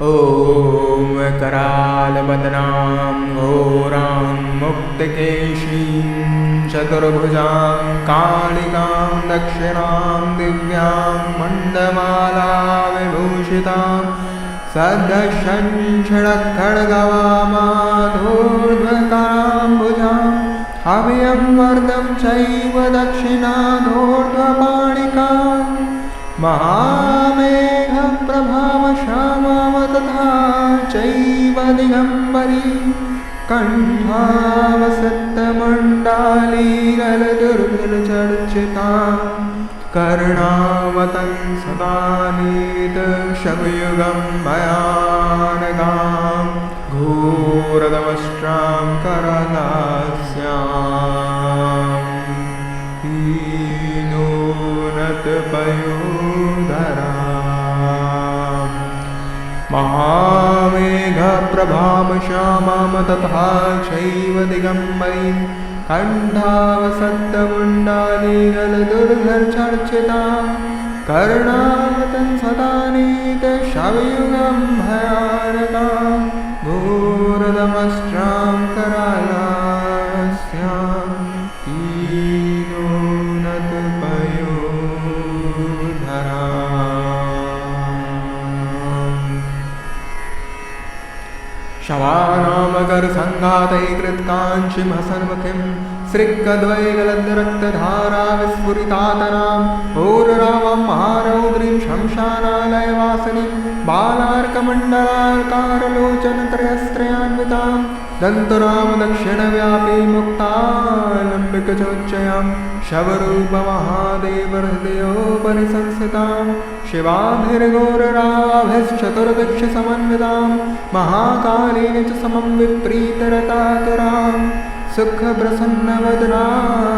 ॐ करालवदनां घोरां मुक्तकेशीं चतुर्भुजां कालिकां दक्षिणां दिव्यां मण्डमालाविभूषितां सद्दशञ्छडखड्गवामाधूर्ध्वकाम्बुजां अभयं वरदं चैव दक्षिणाधूर्ध्वपाणिकां महामेघप्रभावश्यामां तथा चैव दिगम्बरी कण्ठावसत्तमण्डालीरलदुर्गलचर्चितां कर्णावतं सदा नीतशमयुगं भयानकां घोरदमष्ट्रां करलास्यां पयोधरां महामेघप्रभां तथा चैव दिगम्बरीं कण्ठावसत्तमुण्डालीगलदुर्गचर्चितां कर्णावतं सदा नीतशमयुगं भयानकां घोरदमष्ट्रां करालास्यां शवानामकरसङ्घातैकृत्काञ्चिमसन्मुखीं सृक्कद्वैगलद्रक्तधारा विस्फुरितातनां होररावं महारौद्रीं शंशानालयवासिनीं बालार्कमण्डलाकारलोचनत्रयस्त्रयान्वितां दन्तरां दक्षिणव्यापी मुक्तालम्बिकचोच्चयां शवरूपमहादेवहृदयोपरि संस्थितां शिवाभिर्घोरराभिश्चतुर्दिक्षसमन्वितां महाकालेन च समं विप्रीतरतातुरां सुखप्रसन्नवदनां